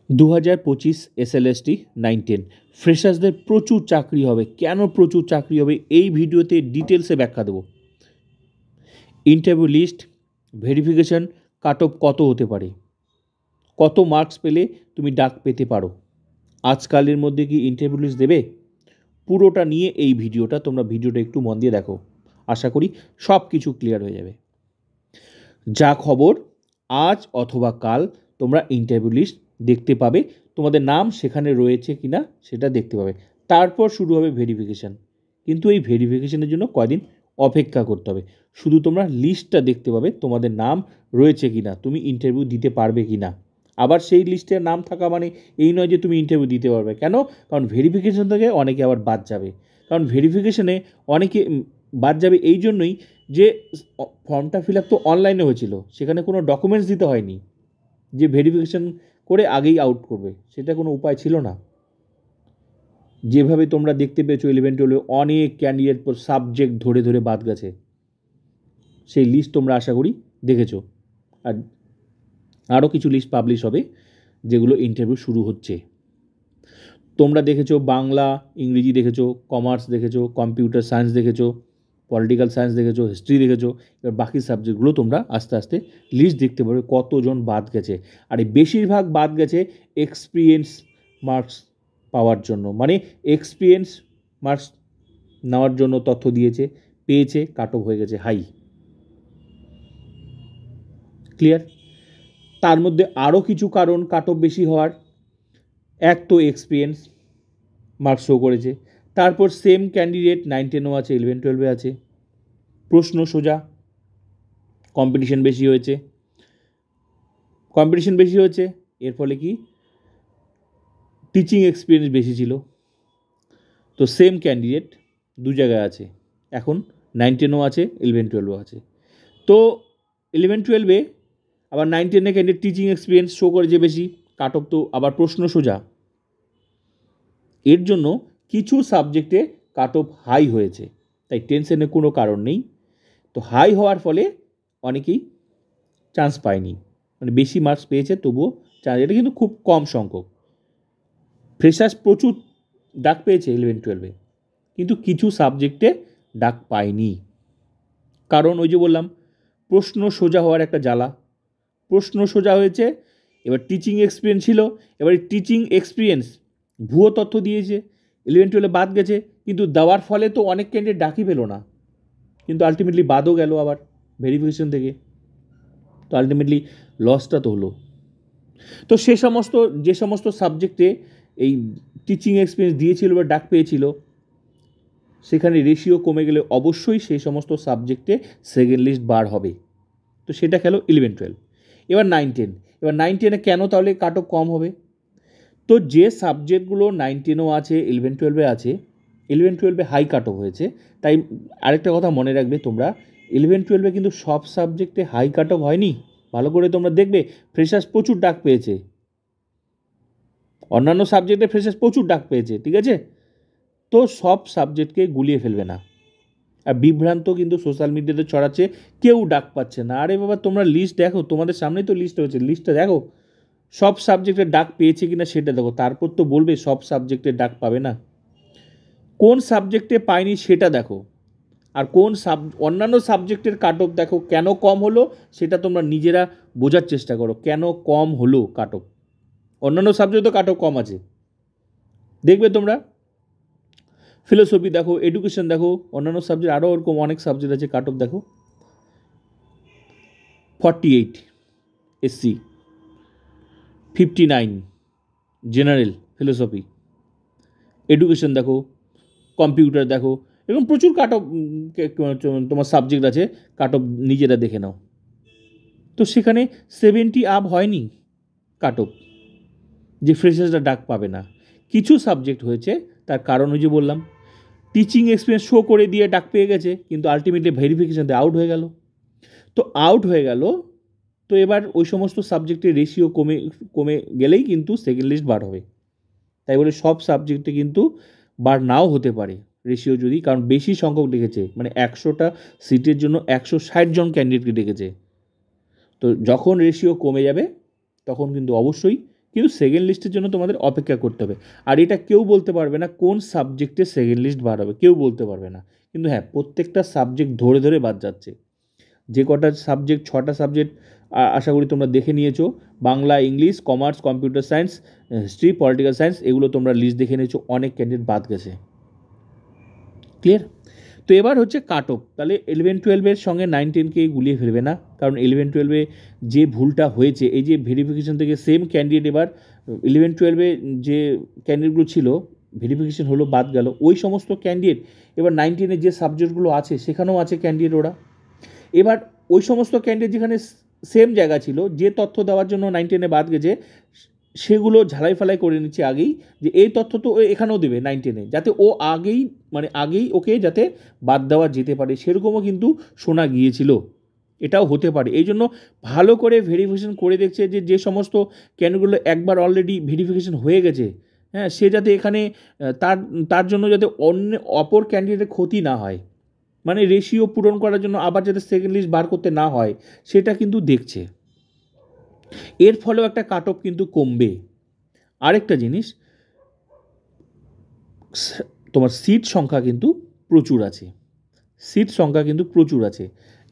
2025 SLST 9-10 ফ্রেশার্সদের প্রচুর চাকরি হবে। কেন প্রচুর চাকরি হবে এই ভিডিওতে ডিটেলসে ব্যাখ্যা দেবো। Interview list, verification, cut off কত হতে পারে, কত মার্কস পেলে তুমি ডাক পেতে পারো, আজকালের মধ্যে কি ইন্টারভিউ লিস্ট দেবে, পুরোটা নিয়ে এই ভিডিওটা। তোমরা ভিডিওটা একটু মন দিয়ে দেখো, আশা করি সব কিছু ক্লিয়ার হয়ে যাবে। যা খবর আজ অথবা কাল তোমরা ইন্টারভিউ লিস্ট দেখতে পাবে, তোমাদের নাম সেখানে রয়েছে কি না সেটা দেখতে পাবে। তারপর শুরু হবে ভেরিফিকেশান, কিন্তু এই ভেরিফিকেশানের জন্য কয়দিন অপেক্ষা করতে হবে। শুধু তোমরা লিস্টটা দেখতে পাবে তোমাদের নাম রয়েছে কি না, তুমি ইন্টারভিউ দিতে পারবে কি না। আবার সেই লিস্টে নাম থাকা মানে এই নয় যে তুমি ইন্টারভিউ দিতে পারবে। কেন? কারণ ভেরিফিকেশান থেকে অনেকে আবার বাদ যাবে। কারণ ভেরিফিকেশানে অনেকে বাদ যাবে এই জন্যই যে ফর্মটা ফিল আপ তো অনলাইনে হয়েছিল, সেখানে কোনো ডকুমেন্টস দিতে হয়নি যে ভেরিফিকেশান করে আগেই আউট করবে, সেটা কোনো উপায় ছিল না। যেভাবে তোমরা দেখতে পেয়েছো 11-12 অনেক ক্যান্ডিডেট সাবজেক্ট ধরে ধরে বাদ গেছে, সেই লিস্ট তোমরা আশা করি দেখেছো। আর আরও কিছু লিস্ট পাবলিশ হবে যেগুলো ইন্টারভিউ শুরু হচ্ছে। তোমরা দেখেছো বাংলা, ইংরেজি দেখেছো, কমার্স দেখেছো, কম্পিউটার সায়েন্স দেখেছো, পলিটিক্যাল সায়েন্স দেখেছো, হিস্ট্রি দেখেছো। এবার বাকি সাবজেক্টগুলো তোমরা আস্তে আস্তে লিস্ট দেখতে পারবে কতজন বাদ গেছে। আর এই বেশিরভাগ বাদ গেছে এক্সপিরিয়েন্স মার্কস পাওয়ার জন্য, মানে এক্সপিরিয়েন্স মার্কস নেওয়ার জন্য তথ্য দিয়েছে, পেয়েছে, কাট অফ হয়ে গেছে হাই। ক্লিয়ার? তার মধ্যে আরও কিছু কারণ কাট অফ বেশি হওয়ার। এক তো এক্সপিরিয়েন্স মার্কস শো করেছে, তারপর সেম ক্যান্ডিডেট 9-10ও আছে, 11-12 আছে, প্রশ্ন সোজা, কম্পিটিশন বেশি হয়েছে। এর ফলে কি টিচিং এক্সপিরিয়েন্স বেশি ছিল। তো সেম ক্যান্ডিডেট দু জায়গায় আছে, এখন 9-10ও আছে, 11-12ও আছে। তো 11-12 আবার 9-10 ক্যান্ডিডেট টিচিং এক্সপিরিয়েন্স শো করেছে বেশি, কাট অফ তো আবার প্রশ্ন সোজা। এর জন্য কিছু সাবজেক্টে কাট অফ হাই হয়েছে, তাই টেনশনের কোনো কারণ নেই। তো হাই হওয়ার ফলে অনেকেই চান্স পায়নি, মানে বেশি মার্কস পেয়েছে তবুও চান্স, এটা কিন্তু খুব কম সংখ্যক। ফ্রেশার্স প্রচুর ডাক পেয়েছে 11-12, কিন্তু কিছু সাবজেক্টে ডাক পায়নি। কারণ ওই যে বললাম, প্রশ্ন সোজা হওয়ার একটা জ্বালা। প্রশ্ন সোজা হয়েছে, এবার টিচিং এক্সপিরিয়েন্স ছিল, এবার টিচিং এক্সপিরিয়েন্স ভুয়ো তথ্য দিয়েছে, 11-12 বাদ গেছে, কিন্তু দেওয়ার ফলে তো অনেক ক্যান্ডিডেট ডাকই পেল না, কিন্তু আলটিমেটলি বাদও গেল আবার ভেরিফিকেশন থেকে। তো আলটিমেটলি লসটা তো হলো। তো যে সমস্ত সাবজেক্টে এই টিচিং এক্সপিরিয়েন্স দিয়েছিল বা ডাক পেয়েছিল, সেখানে রেশিও কমে গেলে অবশ্যই সেই সমস্ত সাবজেক্টে সেকেন্ড লিস্ট বার হবে। তো সেটা খেলো 11-12। এবার 9-10 কেন তাহলে কাট অফ কম হবে? তো যে সাবজেক্টগুলো 9-10ও আছে, 11-12 আছে, 11-12 হাই কাট অফ হয়েছে। তাই আরেকটা কথা মনে রাখবে তোমরা, 11-12 কিন্তু সব সাবজেক্টে হাই কাট অফ হয়নি। ভালো করে তোমরা দেখবে, ফ্রেশার্স প্রচুর ডাক পেয়েছে, অন্যান্য সাবজেক্টে ফ্রেশার্স প্রচুর ডাক পেয়েছে, ঠিক আছে? তো সব সাবজেক্টকে গুলিয়ে ফেলবে না। আর বিভ্রান্ত কিন্তু সোশ্যাল মিডিয়াতে ছড়াচ্ছে কেউ ডাক পাচ্ছে না। আরে বাবা, তোমরা লিস্ট দেখো, তোমাদের সামনেই তো লিস্ট হয়েছে, লিস্টটা দেখো, সব সাবজেক্টের ডাক পেয়েছে কিনা সেটা দেখো, তারপর তো বলবে সব সাবজেক্টের ডাক পাবে না। কোন সাবজেক্টে পায়নি সেটা দেখো, আর অন্যান্য সাবজেক্টের কাট অফ দেখো কেন কম হলো, সেটা তোমরা নিজেরা বোঝার চেষ্টা করো কেন কম হলো কাট অফ। অন্যান্য সাবজেক্টে তো কাট অফ কম আছে, দেখবে তোমরা। ফিলোসফি দেখো, এডুকেশন দেখো, অন্যান্য সাবজেক্ট আরও ওরকম অনেক সাবজেক্ট আছে, কাট অফ দেখো 48 এসসি, 59 জেনারেল ফিলোসফি। এডুকেশন দেখো, কম্পিউটার দেখো, এরকম প্রচুর কাট অফ তোমার সাবজেক্ট আছে, কাট অফ নিজেরা দেখে নাও। তো সেখানে 70 আপ হয়নি কাট অফ, যে ফ্রেশার্সরা ডাক পাবে না। কিছু সাবজেক্ট হয়েছে, তার কারণ ওই যে বললাম, টিচিং এক্সপিরিয়েন্স শো করে দিয়ে ডাক পেয়ে গেছে, কিন্তু আলটিমেটলি ভেরিফিকেশানতে আউট হয়ে গেল। তো আউট হয়ে গেল, তো এবার ওই সমস্ত সাবজেক্টের রেশিও কমে গেলেই কিন্তু সেকেন্ড লিস্ট বার হবে। তাই বলে সব সাবজেক্টে কিন্তু বার নাও হতে পারে রেশিও, যদি কারণ বেশি সংখ্যক ডেকেছে, মানে 100টা সিটের জন্য 160 জন ক্যান্ডিডেটকে ডেকেছে। তো যখন রেশিও কমে যাবে তখন কিন্তু অবশ্যই কিন্তু সেকেন্ড লিস্টের জন্য তোমাদের অপেক্ষা করতে হবে। আর এটা কেউ বলতে পারবে না কোন সাবজেক্টে সেকেন্ড লিস্ট বার হবে, কেউ বলতে পারবে না। কিন্তু হ্যাঁ, প্রত্যেকটা সাবজেক্ট ধরে ধরে বাদ যাচ্ছে। যে কটা সাবজেক্ট, 6টা সাবজেক্ট আশা করি তোমরা দেখে নিয়েছো, Bangla, English, commerce, computer science, history, political science, এগুলো তোমরা লিস্ট দেখে নিয়েছো, অনেক ক্যান্ডিডেট বাদ গেছে। ক্লিয়ার? তো এবার হচ্ছে কাট অফ। তাহলে 11-12-এর সঙ্গে 9-10কে গুলিয়ে ফেলবে না, কারণ 11-12-এ যে ভুলটা হয়েছে, এই যে ভেরিফিকেশন থেকে সেম ক্যান্ডিডেট এবার 11-12-এ যে ক্যান্ডিডেটগুলো ছিল ভেরিফিকেশন হলো বাদ গেল, ওই সমস্ত ক্যান্ডিডেট এবার 9-10-এর যে সাবজেক্টগুলো আছে সেখানেও আছে ক্যান্ডিডেট ওরা। এবার ওই সমস্ত ক্যান্ডিডেট যেখানে সেম জায়গা ছিল, যে তথ্য দেওয়ার জন্য 9-10-এ বাদ গেছে, সেগুলো ঝালাই ফালাই করে নিচ্ছে আগেই, যে এই তথ্য তো ও এখানেও দেবে 9-10-এ, যাতে ও আগেই ওকে যাতে বাদ দেওয়া যেতে পারে, সেরকমও কিন্তু শোনা গিয়েছিল। এটাও হতে পারে। এই জন্য ভালো করে ভেরিফিকেশন করে দেখছে যে সমস্ত ক্যান্ডিডেটগুলো একবার অলরেডি ভেরিফিকেশন হয়ে গেছে, হ্যাঁ, সে যাতে এখানে তার জন্য যাতে অপর ক্যান্ডিডেটের ক্ষতি না হয়, মানে রেশিও পূরণ করার জন্য আবার যাতে সেকেন্ড লিস্ট বার করতে না হয়, সেটা কিন্তু দেখছে। এর ফলেও একটা কাট অফ কিন্তু কমবে। আরেকটা জিনিস, তোমার সিট সংখ্যা কিন্তু প্রচুর আছে, সিট সংখ্যা কিন্তু প্রচুর আছে।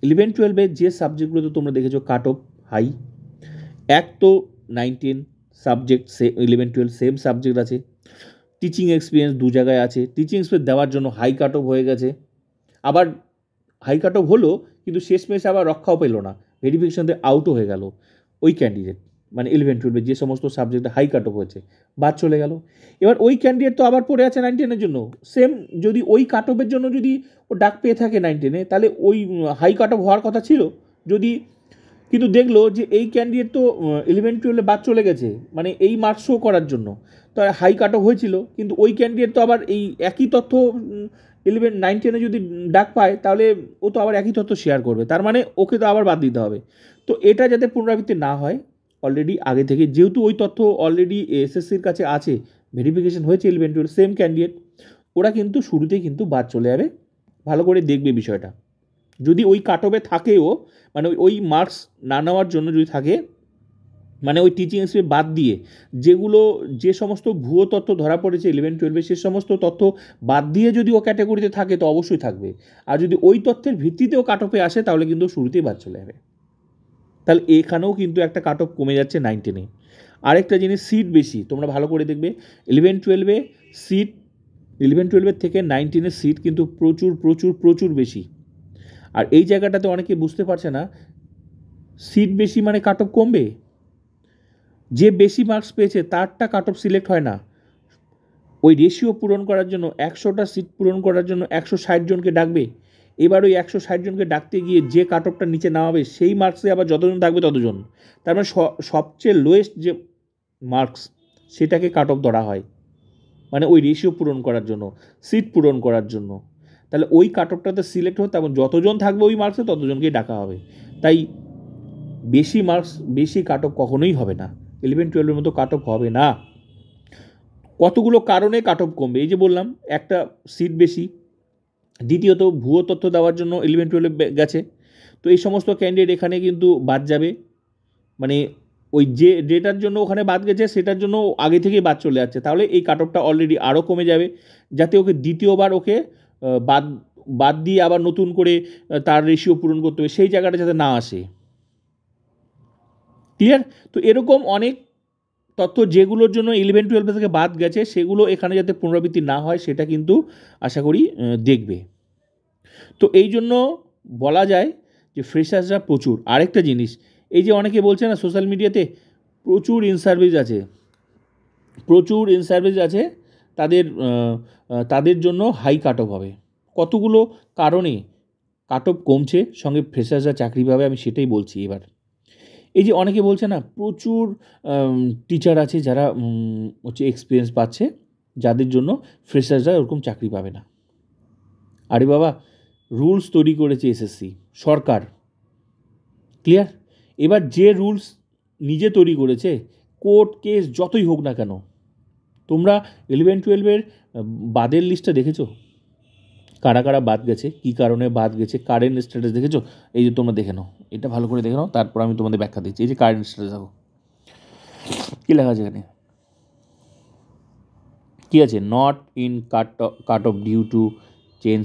11-12-এর যে সাবজেক্টগুলোতে তোমরা দেখেছো কাট অফ হাই, এক তো 9-10 সাবজেক্ট, 11-12 সেম সাবজেক্ট আছে, টিচিং এক্সপিরিয়েন্স দু জায়গায় আছে, টিচিং এক্সপিরিয়েন্স দেওয়ার জন্য হাই কাট অফ হয়ে গেছে, আবার হাই কাট অফ হলো কিন্তু শেষমেশ আবার রক্ষাও পেল না, ভেরিফিকেশনতে আউটও হয়ে গেল ওই ক্যান্ডিডেট, মানে 11-12-এর যে সমস্ত সাবজেক্টে হাই কাট অফ হয়েছে বাদ চলে গেল। এবার ওই ক্যান্ডিডেট তো আবার পড়ে আছে 9-10-এর জন্য, সেম যদি ওই কাট অফের জন্য যদি ও ডাক পেয়ে থাকে 9-10-এ, তাহলে ওই হাই কাট অফ হওয়ার কথা ছিল, যদি কিন্তু দেখলো যে এই ক্যান্ডিডেট তো 11-12-এ বাদ চলে গেছে, মানে এই মার্কস শো করার জন্য তো হাই কাট অফ হয়েছিল, কিন্তু ওই ক্যান্ডিডেট তো আবার এই একই তথ্য 9-10-এ যদি ডাক পায়, তাহলে ও তো আবার একই তথ্য শেয়ার করবে, তার মানে ওকে তো আবার বাদ দিতে হবে। তো এটা যাতে পুনরাবৃত্তি না হয়, অলরেডি আগে থেকে যেহেতু ওই তথ্য অলরেডি এসএসসির কাছে আছে, ভেরিফিকেশন হয়েছে 11-12 সেম ক্যান্ডিডেট, ওরা কিন্তু শুরুতেই কিন্তু বাদ চলে যাবে। ভালো করে দেখবে বিষয়টা, যদি ওই কাট অফে থাকেও, মানে ওই মার্কস না নেওয়ার জন্য যদি থাকে, মানে ওই টিচিং এক্সপিরিয়েন্স বাদ দিয়ে যে সমস্ত ভুয়ো তথ্য ধরা পড়েছে 11-12-এ, সে সমস্ত তথ্য বাদ দিয়ে যদি ও ক্যাটাগরিতে থাকে তো অবশ্যই থাকবে, আর যদি ওই তথ্যের ভিত্তিতেও কাট অফে আসে তাহলে কিন্তু শুরুতেই বাদ চলে যাবে। তাহলে এখানেও কিন্তু একটা কাট অফ কমে যাচ্ছে 9-10-এ। আরেকটা জিনিস, সিট বেশি, তোমরা ভালো করে দেখবে 11-12-এ সিট 11-12-এর থেকে 9-10-এর সিট কিন্তু প্রচুর প্রচুর প্রচুর বেশি। আর এই জায়গাটাতে অনেকে বুঝতে পারছে না, সিট বেশি মানে কাট অফ কমবে, যে বেশি মার্কস পেয়েছে তারটা কাট অফ সিলেক্ট হয় না, ওই রেশিও পূরণ করার জন্য 100টা সিট পূরণ করার জন্য 160 জনকে ডাকবে, এবার ওই 160 জনকে ডাকতে গিয়ে যে কাট অফটা নিচে নামাবে সেই মার্কসে আবার যতজন থাকবে ততজন, তার মানে সবচেয়ে লোয়েস্ট যে মার্কস সেটাকে কাট অফ ধরা হয়, মানে ওই রেশিও পূরণ করার জন্য, সিট পূরণ করার জন্য। তাহলে ওই কাট অফটাতে সিলেক্ট হতে এবং যতজন থাকবে ওই মার্কসে ততজনকেই ডাকা হবে। তাই বেশি মার্কস বেশি কাট অফ কখনোই হবে না, 11-12-এর মতো কাট অফ হবে না। কতগুলো কারণে কাট অফ কমবে, এই যে বললাম, একটা সিট বেশি, দ্বিতীয়ত ভুয়ো তথ্য দেওয়ার জন্য 11-12-এ গেছে, তো এই সমস্ত ক্যান্ডিডেট এখানে কিন্তু বাদ যাবে, মানে ওই যে ডেটার জন্য ওখানে বাদ গেছে সেটার জন্য আগে থেকেই বাদ চলে যাচ্ছে, তাহলে এই কাট অফটা অলরেডি আরও কমে যাবে, যাতে ওকে দ্বিতীয়বার ওকে বাদ বাদ দিয়ে আবার নতুন করে তার রেশিও পূরণ করতে হবে, সেই জায়গাটা যাতে না আসে। ক্লিয়ার? তো এরকম অনেক তথ্য যেগুলোর জন্য 11-12 থেকে বাদ গেছে, সেগুলো এখানে যাতে পুনরাবৃত্তি না হয় সেটা কিন্তু আশা করি দেখবে। তো এই জন্য বলা যায় যে ফ্রেশার্সরা প্রচুর। আরেকটা জিনিস, এই যে অনেকে বলছে না সোশ্যাল মিডিয়াতে প্রচুর ইন সার্ভিস আছে, তাদের জন্য হাই কাট অফ হবে। কতগুলো কারণে কাট অফ কমছে, সঙ্গে ফ্রেশার্সরা চাকরি পাবে, আমি সেটাই বলছি। এবার এই যে অনেকে বলছে না প্রচুর টিচার আছে যারা হচ্ছে এক্সপিরিয়েন্স পাচ্ছে, যাদের জন্য ফ্রেশার্সরা ওরকম চাকরি পাবে না। আরে বাবা, রুলস তৈরি করেছে এসএসসি সরকার, ক্লিয়ার? এবার যে রুলস নিজে তৈরি করেছে, কোর্ট কেস যতই হোক না কেন, তোমরা 11-12-এর বাদের লিস্টটা দেখেছো, কারা কারা বাদ গেছে, কী কারণে বাদ গেছে, কারেন্ট স্ট্যাটাস দেখেছো? এই যে তোমরা দেখে নাও, এটা ভালো করে দেখে নাও, তারপর আমি তোমাদের ব্যাখ্যা দিচ্ছি। এই যে কারেন্ট স্ট্যাটাস দেখো, কী লেখা আছে এখানে, কী আছে, not in cut off due to change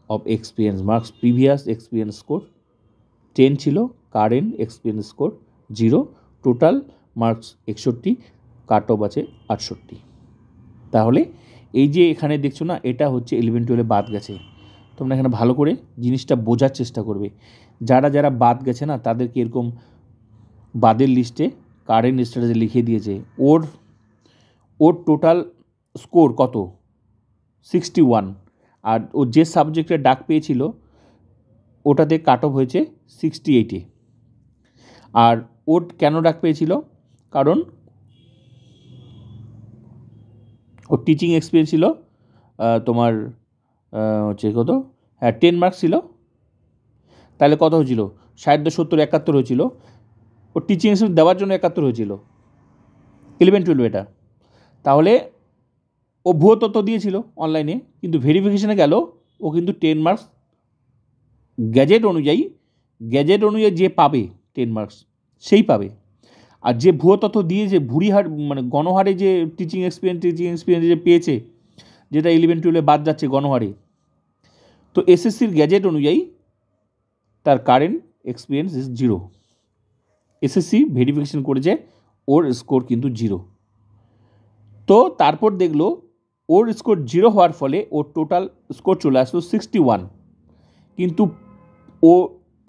of experience marks, previous experience score 10 ছিল, current experience score 0, total marks 61, cut off আছে 68। তাহলে এই যে এখানে দেখছো না, এটা হচ্ছে 11-12 বাদ গেছে। তোমরা এখানে ভালো করে জিনিসটা বোঝার চেষ্টা করবে। যারা যারা বাদ গেছে না তাদেরকে এরকম বাদের লিস্টে কারেন্ট স্ট্যাটাসে লিখে দিয়েছে ওর টোটাল স্কোর কত, 61, আর ও যে সাবজেক্টে ডাক পেয়েছিল ওটাতে কাট অফ হয়েছে 68-এ। আর ওর কেন ডাক পেয়েছিল, কারণ ওর টিচিং এক্সপিরিয়েন্স ছিল তোমার হচ্ছে কত, হ্যাঁ 10 মার্কস ছিল, তাহলে কত হয়েছিল, 60, 70, 71 হয়েছিল। ওর টিচিং এক্সপিরিয়েন্স দেওয়ার জন্য 71 হয়েছিল 11-12 এটা। তাহলে ও ভুয়ো তথ্য দিয়েছিল অনলাইনে, কিন্তু ভেরিফিকেশানে গেল ও কিন্তু 10 মার্কস গ্যাজেট অনুযায়ী যে পাবে 10 মার্কস সেই পাবে। আর যে ভুয়ো তথ্য দিয়েছে ভুরিহার মানে গণহারে যে টিচিং এক্সপিরিয়েন্স যে পেয়েছে, যেটা 11-12 বাদ যাচ্ছে গণহারে, তো এসএসসির গ্যাজেট অনুযায়ী তার current experience is 0। SSC verification করেছে ওর স্কোর কিন্তু 0। তো তারপর দেখলো ওর স্কোর 0 হওয়ার ফলে ওর টোটাল স্কোর চলে আসলো 61, কিন্তু ও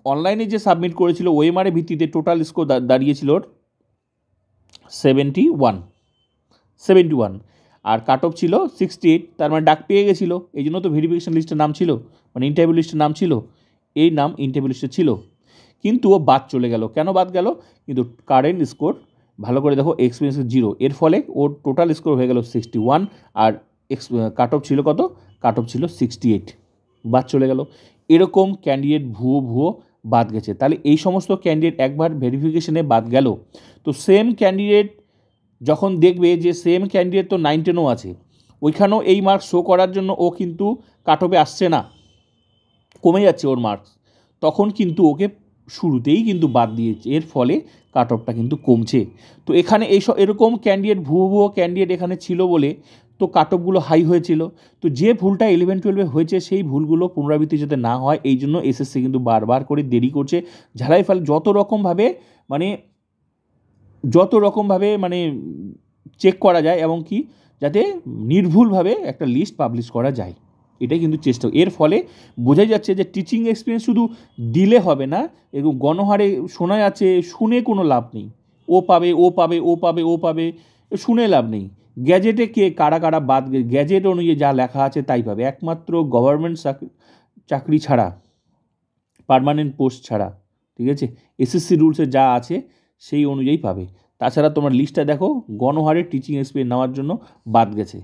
অনলাইনে যে সাবমিট করেছিল ওএমআর ভিত্তিতে টোটাল স্কোর দাঁড়িয়েছিল ওর 71, আর কাট অফ ছিল 68। তার মানে ডাক পেয়ে গেছিলো, এই জন্য তো ভেরিফিকেশন লিস্টের নাম ছিল, মানে ইন্টারভিউ লিস্টের নাম ছিল, এই নাম ইন্টারভিউ লিস্টে ছিল, কিন্তু ও বাদ চলে গেল। কেন বাদ গেল, কিন্তু কারেন্ট স্কোর ভালো করে দেখো এক্সপিরিয়েন্স 0, এর ফলে ওর টোটাল স্কোর হয়ে গেল 61, আর কাট অফ ছিল কত, কাট অফ ছিল 68, বাদ চলে গেল। এরকম ক্যান্ডিডেট ভুয়ো বাদ গেছে। তাহলে এই সমস্ত ক্যান্ডিডেট একবার ভেরিফিকেশনে বাদ গেল, তো সেম ক্যান্ডিডেট যখন দেখবে যে সেম ক্যান্ডিডেট তো 9-10ও আছে, ওইখানেও এই মার্কস শো করার জন্য ও কিন্তু কাট অফে আসছে না, কমে যাচ্ছে ওর মার্কস, তখন কিন্তু ওকে শুরুতেই কিন্তু বাদ দিয়েছে, এর ফলে কাট অফটা কিন্তু কমছে। তো এখানে এরকম ক্যান্ডিডেট ভুয়ো ক্যান্ডিডেট এখানে ছিল বলে তো কাট অফগুলো হাই হয়েছিল। তো যে ভুলটা 11-12 হয়েছে সেই ভুলগুলো পুনরাবৃত্তি যাতে না হয় এই জন্য এসএসসি কিন্তু বারবার করে দেরি করছে, ঝালাই ফাল যত রকমভাবে মানে চেক করা যায়, এবং কি যাতে নির্ভুলভাবে একটা লিস্ট পাবলিশ করা যায়, এটাই কিন্তু চেষ্টা। এর ফলে বোঝাই যাচ্ছে যে টিচিং এক্সপিরিয়েন্স শুধু দিলে হবে না, এবং গণহারে শোনা যাচ্ছে, শুনে কোনো লাভ নেই, ও পাবে শুনে লাভ নেই। গ্যাজেটে কারা বাদ, গ্যাজেট অনুযায়ী যা লেখা আছে তাই পাবে, একমাত্র গভর্নমেন্ট চাকরি ছাড়া, পার্মানেন্ট পোস্ট ছাড়া, ঠিক আছে, এসএসসি রুলসে যা আছে সেই অনুযায়ী পাবে। তাছাড়া তোমার লিস্টটা দেখো, গণহারে টিচিং এক্সপিরিয়েন্স নেওয়ার জন্য বাদ গেছে,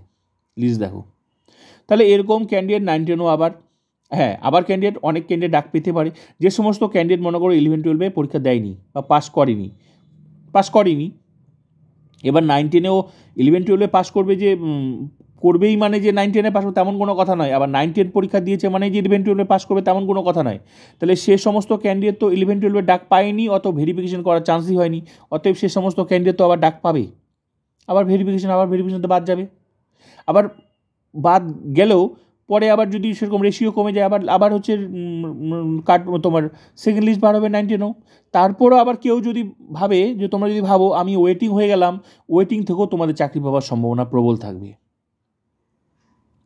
লিস্ট দেখো। তাহলে এরকম ক্যান্ডিডেট 9-10ও আবার ক্যান্ডিডেট, অনেক ক্যান্ডিডেট ডাক পেতে পারে। যে সমস্ত ক্যান্ডিডেট মনে করো 11-12 পরীক্ষা দেয়নি বা পাস করেনি, এবার 9-10এও 11-12 পাস করবে, যে করবেই মানে যে 9-10-এ পাস করবে তেমন কোনো কথা নয়, আবার 9-10 পরীক্ষা দিয়েছে মানে যে 11-12 পাস করবে তেমন কোনো কথা নয়। তাহলে সে সমস্ত ক্যান্ডিডেট তো 11-12 ডাক পায়নি, অত ভেরিফিকেশন করার চান্সই হয়নি, অতএব সে সমস্ত ক্যান্ডিডেট তো আবার ডাক পাবে, আবার ভেরিফিকেশন তো বাদ যাবে। আবার বাদ গেলেও পরে আবার যদি সেরকম রেশিও কমে যায়, আবার হচ্ছে তোমার সেকেন্ড লিস্ট বার হবে 9-10ও। তারপরও আবার কেউ যদি ভাবে, যে তোমরা যদি ভাবো আমি ওয়েটিং হয়ে গেলাম, ওয়েটিং থেকেও তোমাদের চাকরি পাওয়ার সম্ভাবনা প্রবল থাকবে।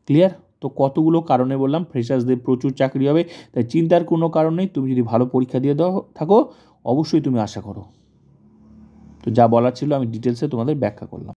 ক্লিয়ার? তো কতগুলো কারণে বললাম ফ্রেশার্সদের প্রচুর চাকরি হবে, তাই চিন্তার কোনো কারণ নেই। তুমি যদি ভালো পরীক্ষা দিয়ে থাকো অবশ্যই তুমি আশা করো। তো যা বলার ছিল আমি ডিটেলসে তোমাদের ব্যাখ্যা করলাম।